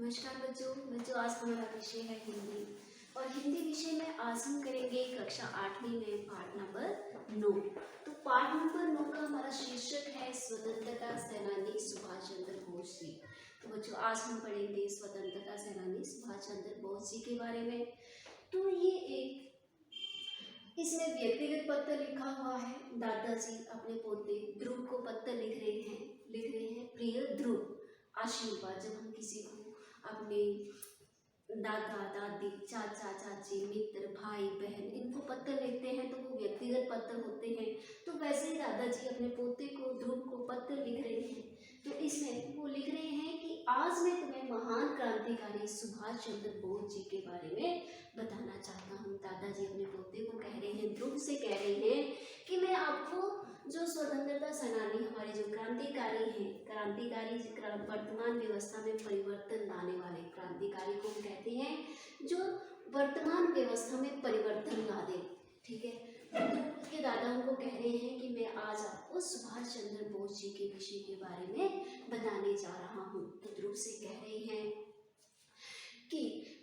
नमस्कार बच्चों आज हमारा विषय है हिंदी। और हिंदी विषय में आज हम करेंगे कक्षा 8वीं में पाठ नंबर 9। तो पाठ नंबर 9 का हमारा शीर्षक है स्वतंत्रता सेनानी सुभाष चंद्र बोस जी। तो बच्चों आज हम पढ़ेंगे स्वतंत्रता सेनानी सुभाष चंद्र बोस जी के बारे में। तो ये एक इसमें व्यक्तिगत पत्र लिखा हुआ है। दादाजी अपने पोते ध्रुव को पत्र लिख रहे हैं प्रिय ध्रुव, आशीर्वाद। जब हम किसी को अपने दादा दादी चाचा चाची मित्र भाई बहन इनको पत्र लिखते हैं तो वो व्यक्तिगत पत्र होते हैं। तो वैसे ही दादाजी अपने पोते को ध्रुव को पत्र लिख रहे हैं। तो इसमें वो लिख रहे हैं कि आज मैं तुम्हें महान क्रांतिकारी सुभाष चंद्र बोस जी के बारे में बताना चाहता हूँ। दादाजी अपने पोते को कह रहे हैं, ध्रुव से कह रहे हैं कि मैं आपको जो स्वतंत्रता सेनानी हमारे जो क्रांतिकारी हैं, क्रांतिकारी वर्तमान व्यवस्था में परिवर्तन लाने वाले क्रांतिकारी को हम कहते हैं जो वर्तमान व्यवस्था में परिवर्तन ला दे। ठीक है, तो के दादा उनको कह रहे हैं कि मैं आज आपको सुभाष चंद्र बोस जी के विषय के बारे में बताने जा रहा हूँ। तो ध्रुव से कह रहे हैं कि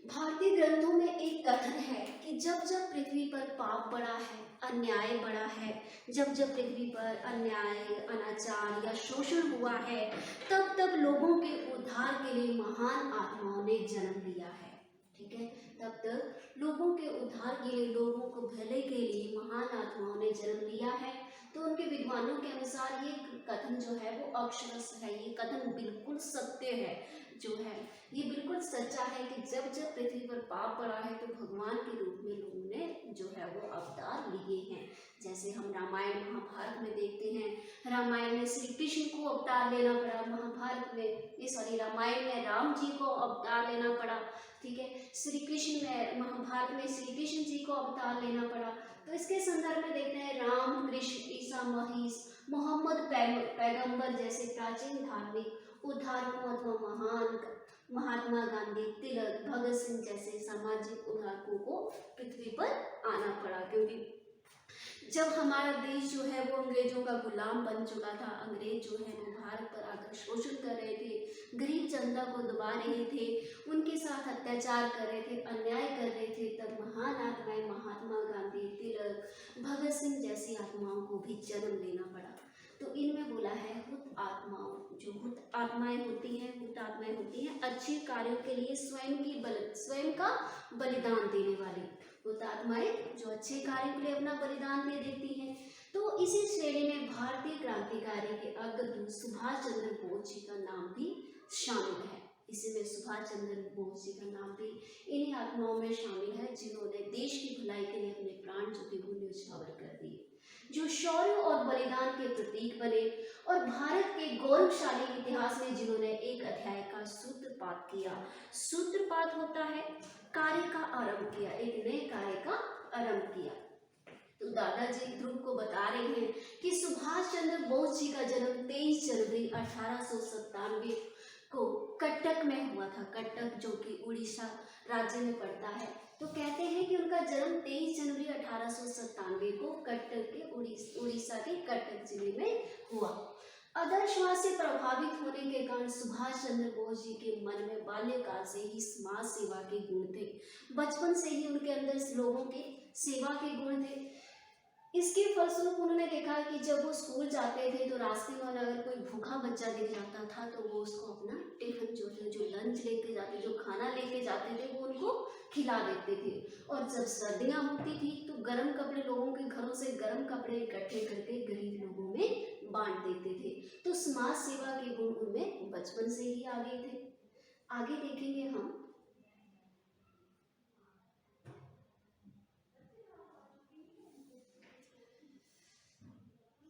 भारतीय ग्रंथों में एक कथन है कि जब जब पृथ्वी पर पाप बढ़ा है, अन्याय बढ़ा है, जब जब पृथ्वी पर अन्याय अनाचार या शोषण हुआ है, तब तब लोगों के उद्धार के लिए महान आत्माओं ने जन्म लिया है। ठीक है, तब तक लोगों के उद्धार के लिए, लोगों को भले के लिए महान आत्माओं ने जन्म लिया है। तो उनके विद्वानों के अनुसार ये कथन जो है वो अक्षरश है, ये कथन बिल्कुल सत्य है, जो है ये बिल्कुल सच्चा है कि जब जब पृथ्वी पर पाप पड़ा है तो भगवान के रूप में लोगों ने जो है वो अवतार लिए हैं। जैसे हम रामायण महाभारत में देखते हैं, रामायण में श्री कृष्ण को अवतार लेना पड़ा, महाभारत में रामायण में राम जी को अवतार लेना पड़ा। ठीक है, श्री कृष्ण में महाभारत में श्री कृष्ण जी को अवतार लेना पड़ा। तो इसके संदर्भ में देखते हैं राम कृष्ण ईसा मसीह मोहम्मद पैगंबर जैसे प्राचीन धार्मिक उद्धारकों अथवा महान महात्मा गांधी तिलक भगत सिंह जैसे सामाजिक उद्धारकों को पृथ्वी पर आना पड़ा। क्योंकि जब हमारा देश जो है वो अंग्रेजों का गुलाम बन चुका था, अंग्रेज जो है वो भारत पर आकर शोषण कर रहे थे, गरीब जनता को दबा रहे थे, उनके साथ अत्याचार कर रहे थे, अन्याय कर रहे थे, तब महान आत्माएं महात्मा गांधी तिलक भगत सिंह जैसी आत्माओं को भी जन्म लेना पड़ा। तो इनमें बोला है हुत आत्माओं, जो हुत आत्माएं होती हैं अच्छे कार्यों के लिए स्वयं का बलिदान देने वाली हुत आत्माएं जो अच्छे कार्यों के लिए अपना बलिदान दे देती हैं। तो इसी श्रेणी में भारतीय क्रांतिकारी के अग्रदूत सुभाष चंद्र बोस जी का नाम भी शामिल है। इसी में सुभाष चंद्र बोस जी का नाम भी इन्हीं आत्माओं में शामिल है जिन्होंने देश की भलाई के लिए अपने प्राण ज्योति न्यौछावर कर दिए, जो शौर्य और बलिदान के प्रतीक बने और भारत के गौरवशाली इतिहास में जिन्होंने एक अध्याय का सूत्रपात किया। सूत्रपात होता है कार्य का आरंभ किया, एक नए कार्य का आरंभ किया। तो दादाजी ध्रुव को बता रहे हैं कि सुभाष चंद्र बोस जी का जन्म 23 जनवरी 1897 को कटक में हुआ था। कटक जो कि उड़ीसा राज्य में पड़ता है। तो कहते हैं कि उनका जन्म 23 जनवरी 1897 को कटक के उड़ीसा के कटक जिले में हुआ। आदर्शवाद से प्रभावित होने के कारण सुभाष चंद्र बोस जी के मन में बाल्यकाल से ही समाज सेवा के गुण थे। बचपन से ही उनके अंदर लोगों के सेवा के गुण थे। इसके फलस्वरूप उन्होंने देखा कि जब वो स्कूल जाते थे तो रास्ते में अगर कोई भूखा बच्चा दिख जाता था तो वो उसको अपना टिफिन जो लंच लेके जाते, जो खाना लेके जाते थे वो उनको खिला देते थे। और जब सर्दियाँ होती थी तो गर्म कपड़े, लोगों के घरों से गर्म कपड़े इकट्ठे करके गरीब लोगों में बांट देते थे। तो समाज सेवा के गुण उनमें बचपन से ही आ गए थे। आगे देखेंगे हम।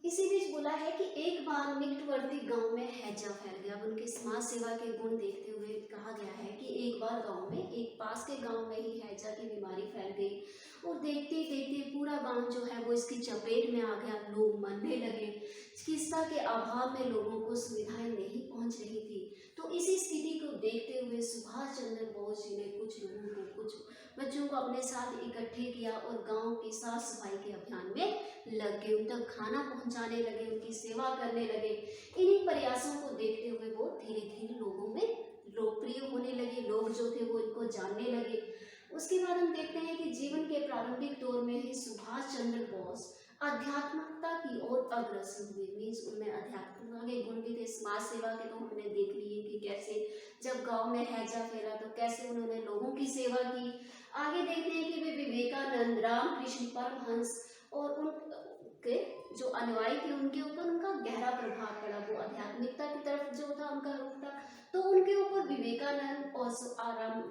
इसी बीच बोला है कि एक बार निकटवर्ती गांव में हैजा फैल गया। अब उनके समाज सेवा के गुण देखते हुए कहा गया है कि एक बार गांव में, एक पास के गांव में ही हैजा की बीमारी फैल गई और देखते देखते पूरा गांव जो है वो इसकी चपेट में आ गया। लोग मरने लगे, चिकित्सा के अभाव में लोगों को सुविधाएं नहीं पहुंच रही थी। तो इसी स्थिति को देखते हुए सुभाष चंद्र बोस जी ने कुछ लोगों को, कुछ बच्चों को अपने साथ इकट्ठे किया और गांव की साफ सफाई के अभियान में लग गए, उन तक खाना पहुंचाने लगे, उनकी सेवा करने लगे। इन्हीं प्रयासों को देखते हुए वो धीरे धीरे लोगों में लोकप्रिय होने लगे, लोग जो थे वो इनको जानने लगे। उसके बाद हम देखते हैं कि जीवन के प्रारंभिक दौर में ही सुभाष चंद्र बोस आध्यात्मिकता की ओर अग्रसर हुए। मीन्स उनमें अध्यात्मता के गुण भी थे। समाज सेवा के तो हमने देख लिए कि कैसे जब गांव में हैजा फैला तो कैसे उन्होंने लोगों की सेवा की। आगे देखते हैं कि वे विवेकानंद, रामकृष्ण परमहंस और उनके जो अनुयायी थे उनके ऊपर उनका गहरा प्रभाव पड़ा। वो आध्यात्मिकता की तरफ जो था उनका रुख था, तो उनके ऊपर विवेकानंद और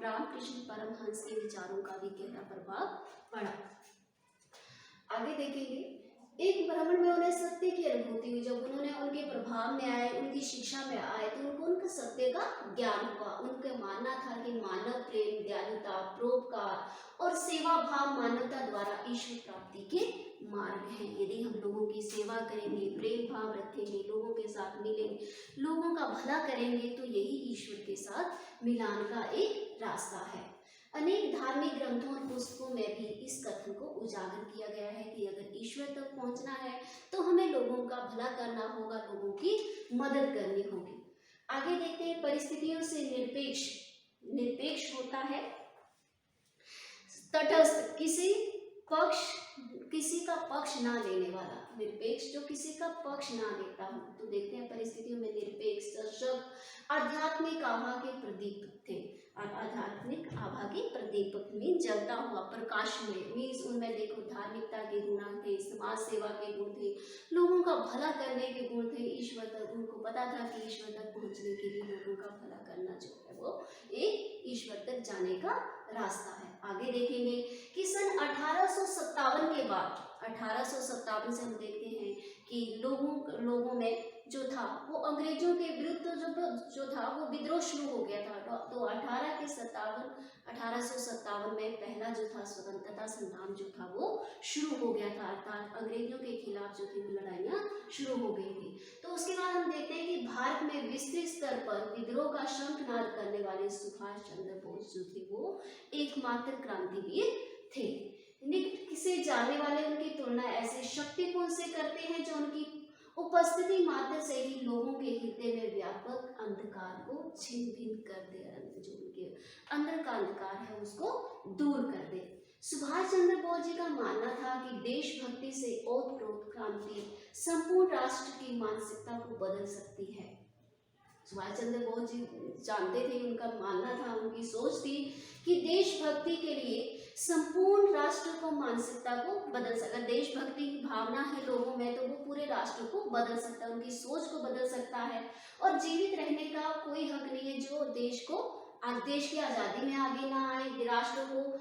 रामकृष्ण परमहंस के विचारों का भी गहरा प्रभाव पड़ा। आगे देखेंगे, एक ब्राह्मण में उन्हें सत्य की अनुभूति हुई। जब उन्होंने उनके प्रभाव में आए, उनकी शिक्षा में आए, तो उनको उनका सत्य का ज्ञान हुआ। उनका मानना था कि मानव प्रेम, दयालुता, परोपकार और सेवा भाव मानवता द्वारा ईश्वर प्राप्ति के मार्ग हैं। यदि हम लोगों की सेवा करेंगे, प्रेम भाव रखेंगे, लोगों के साथ मिलेंगे, लोगों का भला करेंगे, तो यही ईश्वर के साथ मिलान का एक रास्ता है। अनेक धार्मिक ग्रंथों और पुस्तकों में भी इस कथन को उजागर किया गया है कि अगर ईश्वर तक पहुंचना है तो हमें लोगों का भला करना होगा, लोगों की मदद करनी होगी। आगे देखते हैं, परिस्थितियों से निरपेक्ष होता है, तटस्थ, किसी का पक्ष ना लेने वाला, निरपेक्ष जो किसी का पक्ष ना लेता हो। तो देखते हैं परिस्थितियों में निरपेक्ष शब्द आध्यात्मिक आभा के प्रदीप थे। आध्यात्मिक आभा के प्रदीपक में जलता हुआ प्रकाश में, मीन्स उनमें देखो धार्मिकता के गुण थे, समाज सेवा के गुण थे, लोगों का भला करने के गुण थे। ईश्वर तक उनको पता था कि ईश्वर तक पहुंचने के लिए लोगों का भला करना जो है वो एक ईश्वर तक जाने का रास्ता है। आगे देखेंगे कि सन 1857 के बाद, 1857 से हम देखते हैं कि लोगों में जो था वो अंग्रेजों के विरुद्ध जो था वो विद्रोह शुरू हो गया था। तो 1857 में पहला जो था स्वतंत्रता संग्राम जो था वो शुरू हो गया था, अर्थात अंग्रेजों के खिलाफ जो थी लड़ाइयाँ शुरू हो गई थी। तो उसके बाद हम देखते हैं कि भारत में विस्तृत स्तर पर विद्रोह का शंखनाद करने वाले सुभाष चंद्र बोस जो थे वो एकमात्र क्रांतिवीर थे। निकट से जानने वाले उनकी तुलना ऐसे शक्तिपूर्ण से करते हैं जो उनकी उपस्थिति मात्र से ही लोगों के हृदय में व्यापक अंधकार को छिन्न भिन्न कर दे, जो उनके अंदर का अंधकार है उसको दूर कर दे। सुभाष चंद्र बोस जी का मानना था कि देशभक्ति से ओतप्रोत क्रांति संपूर्ण राष्ट्र की मानसिकता को बदल सकती है। सुभाष चंद्र बोस जी जानते थे, उनका मानना था, उनकी सोच थी कि देशभक्ति के लिए संपूर्ण राष्ट्र को मानसिकता को बदल सकता, देशभक्ति की भावना है लोगों में तो वो पूरे राष्ट्र को बदल सकता है, उनकी सोच को बदल सकता है। और जीवित रहने का कोई हक नहीं है जो देश की आज़ादी में आगे ना आए, राष्ट्र को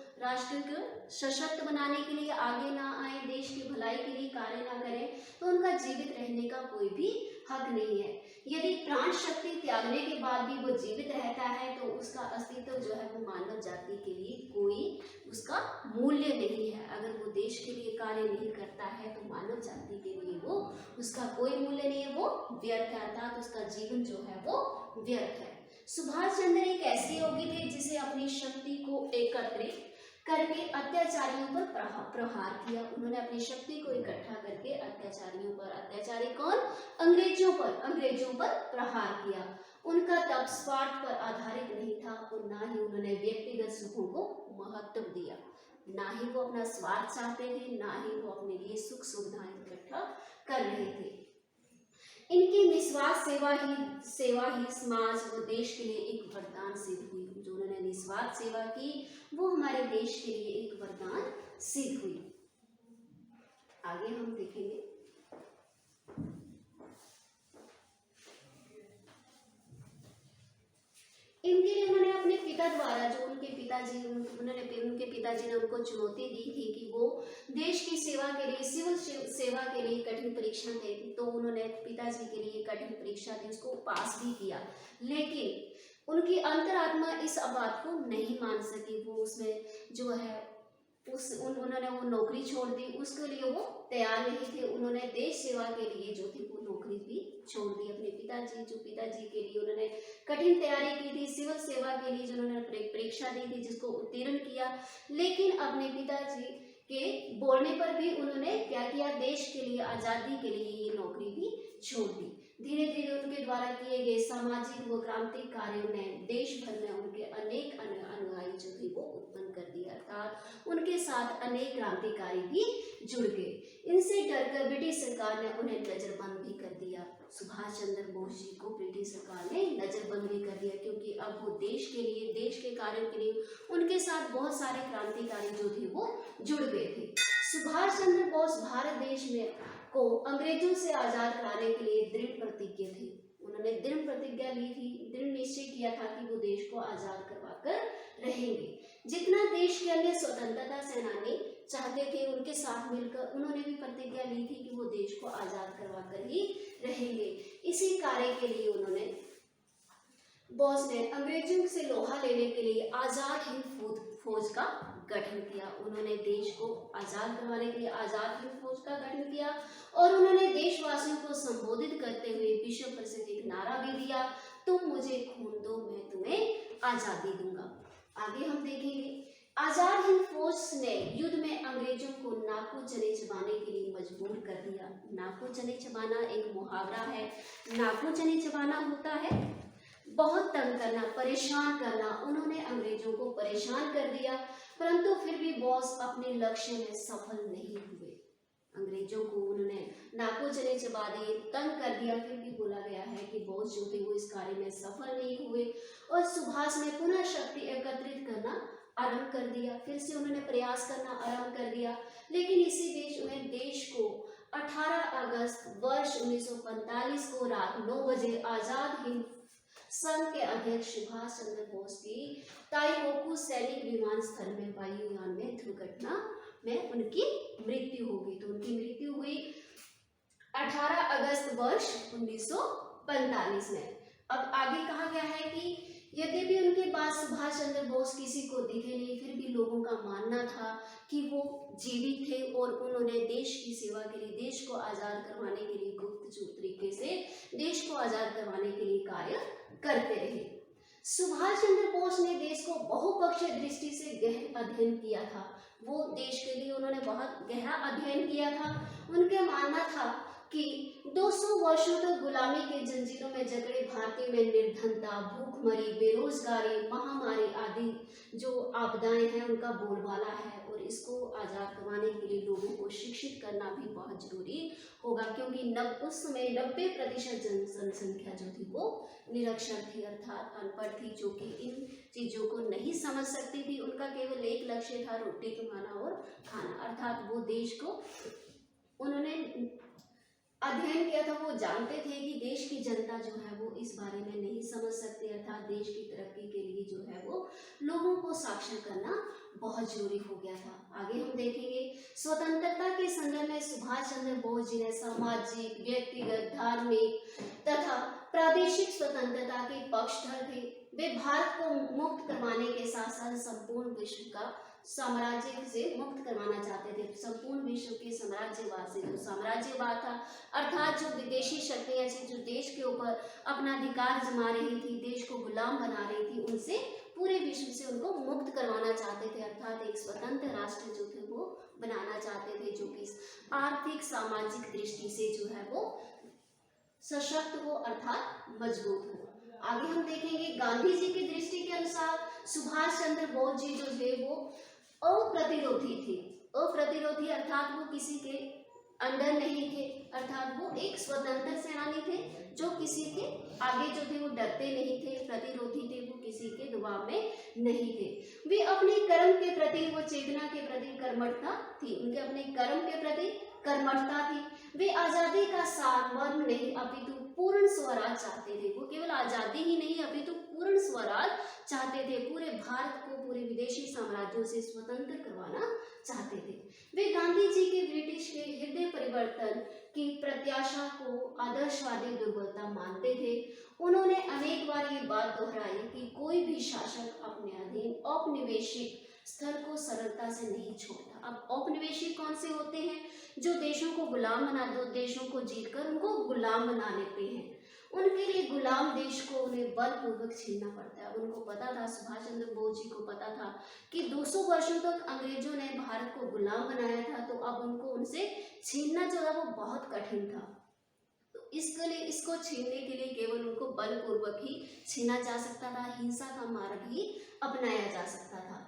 सशक्त बनाने के लिए आगे ना आए, देश की भलाई के लिए कार्य ना करें, तो उनका जीवित रहने का कोई भी हक नहीं है। यदि प्राण शक्ति त्यागने के बाद भी वो जीवित रहता है तो उसका अस्तित्व जो है वो मानव जाति के लिए कोई उसका मूल्य नहीं है। अगर वो देश के लिए कार्य नहीं करता है तो मानव जाति के लिए वो उसका कोई मूल्य नहीं है, वो व्यर्थ है, अर्थात उसका जीवन जो है वो व्यर्थ है। सुभाष चंद्र एक ऐसे योगी थे जिसे अपनी शक्ति को एकत्रित करके अत्याचारियों पर प्रहार किया। उन्होंने अपनी शक्ति को इकट्ठा करके अत्याचारियों पर, अत्याचारी कौन, अंग्रेजों पर प्रहार किया। उनका तप स्वार्थ पर आधारित नहीं था और ना ही उन्होंने व्यक्तिगत सुखों को महत्व दिया, ना ही वो अपना स्वार्थ चाहते थे, ना ही वो अपने लिए सुख सुविधाएं इकट्ठा कर रहे थे। इनकी निस्वार्थ सेवा ही समाज व देश के लिए एक वरदान सिद्ध हुई। जो उन्होंने निस्वार्थ सेवा की वो हमारे देश के लिए एक वरदान सिद्ध हुई। आगे हम देखेंगे, इनके लिए उन्होंने अपने पिता द्वारा, जो उनके पिताजी ने उनको चुनौती दी थी कि वो देश की सेवा के लिए, सिविल सेवा के लिए कठिन परीक्षा दे, तो उन्होंने पिताजी के लिए कठिन परीक्षा दी, उसको पास भी किया। लेकिन उनकी अंतरात्मा इस बात को नहीं मान सकी, वो उसमें जो है उन्होंने वो नौकरी छोड़ दी, उसके लिए वो तैयार नहीं थे। उन्होंने देश सेवा के लिए जो थी वो नौकरी भी छोड़ दी। अपने पिताजी के लिए उन्होंने कठिन तैयारी की थी, सिविल सेवा के लिए जो उन्होंने परीक्षा दी थी जिसको उत्तीर्ण किया, लेकिन अपने पिताजी के बोलने पर भी उन्होंने क्या किया, देश के लिए, आज़ादी के लिए ये नौकरी भी छोड़ दी। धीरे धीरे उनके द्वारा किए गए सामाजिक व क्रांतिक कार्यों ने देश भर में उनके अनेक अनुयायी जो थे वो उत्पन्न कर दिया, अर्थात उनके साथ अनेक क्रांतिकारी भी जुड़ गए। इनसे डरकर ब्रिटिश सरकार ने उन्हें नजरबंद भी कर दिया। सुभाष चंद्र बोस जी को ब्रिटिश सरकार ने नजरबंद भी कर दिया, क्योंकि अब वो देश के लिए, देश के कार्यों के लिए उनके साथ बहुत सारे क्रांतिकारी जो थे वो जुड़ गए थे। सुभाष चंद्र बोस भारत देश में को अंग्रेजों से आजाद कराने के लिए दृढ़ प्रतिज्ञ थे। उन्होंने दृढ़ प्रतिज्ञा ली थी, दृढ़ निश्चय किया था कि वो देश को आजाद करवाकर रहेंगे। जितना देश के अन्य स्वतंत्रता सेनानी चाहते थे, उनके साथ मिलकर उन्होंने भी प्रतिज्ञा ली थी कि वो देश को आजाद करवाकर ही रहेंगे। इसी कार्य के लिए उन्होंने, बोस ने अंग्रेजों से लोहा लेने के लिए आजाद हिंद फौज का गठन किया। उन्होंने देश को आजाद करवाने के लिए आजाद हिंद फौज का गठन किया और उन्होंने देशवासियों को संबोधित करते हुए विश्व प्रसिद्ध एक नारा भी दिया, तुम मुझे खून दो मैं तुम्हें आजादी दूंगा। आगे हम देखेंगे, आजाद हिंद फौज ने युद्ध में अंग्रेजों को नाको चने चबाने के लिए मजबूर कर दिया। नाको चने चबाना एक मुहावरा है। नाको चने चबाना होता है बहुत तंग करना, परेशान करना। उन्होंने अंग्रेजों को परेशान कर दिया, परंतु फिर भी बॉस अपने लक्ष्य में सफल नहीं हुए। अंग्रेजों को उन्होंने नाको चने चबा दिए, तंग कर दिया, फिर भी बोला गया है कि बॉस जो थे वो इस कार्य में सफल नहीं हुए और सुभाष ने पुनः शक्ति एकत्रित करना आरंभ कर दिया। फिर से उन्होंने प्रयास करना आरंभ कर दिया, लेकिन इसी बीच उन्हें देश को 18 अगस्त वर्ष 1945 को रात 9 बजे आजाद हिंद संघ के अध्यक्ष सुभाष चंद्र बोस की ताइहोकू सैनिक विमानस्थल में वायुयान में दुर्घटना में उनकी मृत्यु हो गई। तो उनकी मृत्यु हुई 18 अगस्त वर्ष 1945 में। अब आगे कहा गया है कि यद्यपि उनके बाद सुभाष चंद्र बोस किसी को दिखे नहीं, फिर भी लोगों का मानना था कि वो जीवित थे और उन्होंने देश की सेवा के लिए, देश को आजाद करवाने के लिए गुप्त तरीके से देश को आजाद करवाने के लिए कार्य करते रहे। सुभाष चंद्र बोस ने देश को बहुपक्षीय दृष्टि से गहन अध्ययन किया था। वो देश के लिए उन्होंने बहुत गहरा अध्ययन किया था। उनका मानना था कि 200 वर्षों तक गुलामी के जंजीरों में जकड़े भारतीय में निर्धनता, भूखमरी, बेरोजगारी, महामारी आदि जो आपदाएं हैं उनका बोलबाला है और इसको आजाद करवाने के लिए लोगों को शिक्षित करना भी बहुत जरूरी होगा, क्योंकि उस समय 90% जनसंख्या जो थी वो निरक्षर थी, अर्थात अनपढ़ थी, जो कि इन चीजों को नहीं समझ सकती थी। उनका केवल एक लक्ष्य था, रोटी कमाना और खाना, अर्थात वो देश को उन्होंने अध्ययन किया था। वो जानते थे कि देश की जनता जो है वो इस बारे में नहीं समझ सकती, अर्थात देश की तरक्की के लिए जो है वो लोगों को साक्षर करना बहुत जरूरी हो गया था। आगे हम देखेंगे, स्वतंत्रता के संदर्भ में सुभाष चंद्र बोस जी ने सामाजिक, व्यक्तिगत, धार्मिक तथा प्रादेशिक स्वतंत्रता के पक्षधर थे। वे भारत को मुक्त करवाने के साथ साथ संपूर्ण विश्व का साम्राज्य से मुक्त करवाना चाहते थे। संपूर्ण विश्व के साम्राज्यवाद से, जो साम्राज्यवाद था अर्थात जो विदेशी शक्तियां थी जो देश के ऊपर अपना अधिकार जमा रही थी, देश को गुलाम बना रही थी, उनसे पूरे विश्व से उनको मुक्त करवाना चाहते थे, अर्थात एक स्वतंत्र राष्ट्र जो थे वो बनाना चाहते थे, जो कि आर्थिक सामाजिक दृष्टि से जो है वो सशक्त हो, अर्थात मजबूत हो। आगे हम देखेंगे, गांधी जी की दृष्टि के अनुसार सुभाष चंद्र बोस जी जो थे वो अप्रतिरोधी थे। अप्रतिरोधी अर्थात वो किसी के अंडर नहीं थे, अर्थात वो एक स्वतंत्र सेनानी थे जो किसी के आगे जो थे वो डरते नहीं थे, प्रतिरोधी थे, वो किसी के दबाव में नहीं थे। वे अपने कर्म के प्रति, वो चेतना के प्रति कर्मठता थी, उनके अपने कर्म के प्रति कर्मठता थी। वे आजादी का सार मर्म नहीं अपितु पूर्ण स्वराज चाहते थे। वो केवल आजादी ही नहीं अपितु पूर्ण स्वराज चाहते थे, पूरे भारत को पूरे विदेशी साम्राज्यों से स्वतंत्र करवाना चाहते थे। वे गांधी जी के ब्रिटिश के हृदय परिवर्तन की प्रत्याशा को आदर्शवादी दुर्बलता मानते थे। उन्होंने अनेक बार ये बात दोहराई कि कोई भी शासक अपने अधीन औपनिवेशिक स्थल को सरलता से नहीं छोड़ता। अब औपनिवेशिक कौन से होते हैं? जो देशों को गुलाम बना दो, देशों को जीतकर उनको गुलाम बना लेते हैं। उनके लिए गुलाम देश को उन्हें बलपूर्वक छीनना पड़ता है। उनको पता था, सुभाष चंद्र बोस जी को पता था कि 200 वर्षों तक अंग्रेजों ने भारत को गुलाम बनाया था, तो अब उनको उनसे छीनना जो है वो बहुत कठिन था। तो इसके लिए इसको छीनने के लिए केवल उनको बलपूर्वक ही छीना जा सकता था, हिंसा का मार्ग ही अपनाया जा सकता था।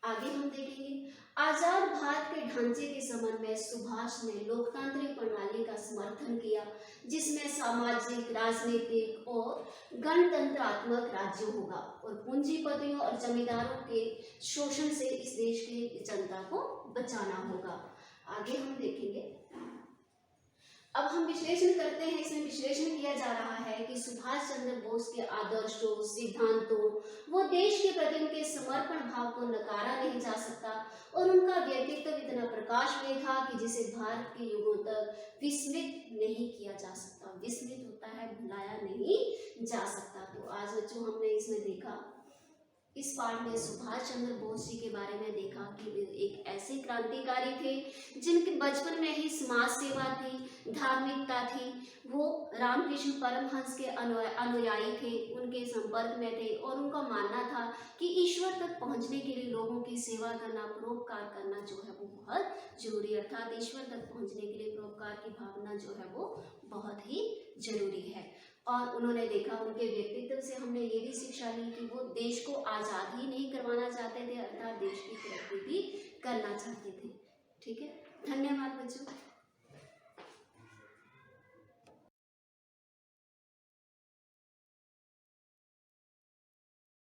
आगे हम देखेंगे, आजाद भारत के ढांचे के संबंध में सुभाष ने लोकतांत्रिक प्रणाली का समर्थन किया, जिसमें सामाजिक, राजनीतिक और गणतंत्रात्मक राज्य होगा और पूंजीपतियों और जमींदारों के शोषण से इस देश की जनता को बचाना होगा। आगे हम देखेंगे, अब हम विश्लेषण करते हैं। इसमें विश्लेषण किया जा रहा है कि सुभाष चंद्र बोस के आदर्शों, सिद्धांतों व देश के प्रति उनके समर्पण भाव को नकारा नहीं जा सकता और उनका व्यक्तित्व इतना प्रकाशमय था कि जिसे भारत के युगों तक विस्मृत नहीं किया जा सकता। विस्मृत होता है, भुलाया नहीं जा सकता। तो आज बच्चों हमने इसमें देखा, इस पाठ में सुभाष चंद्र बोस जी के बारे में देखा कि एक ऐसे क्रांतिकारी थे जिनके बचपन में ही समाज सेवा थी, धार्मिकता थी। वो रामकृष्ण परमहंस के अनुयायी थे, उनके संपर्क में थे और उनका मानना था कि ईश्वर तक पहुंचने के लिए लोगों की सेवा करना, परोपकार करना जो है वो बहुत जरूरी है। अर्थात ईश्वर तक पहुंचने के लिए परोपकार की भावना जो है वो बहुत ही जरूरी है। और उन्होंने देखा, उनके व्यक्तित्व से हमने ये भी शिक्षा ली कि वो देश को आज़ाद ही नहीं करवाना चाहते थे, अर्थात देश की तरक्की भी करना चाहते थे। ठीक है, धन्यवाद बच्चों।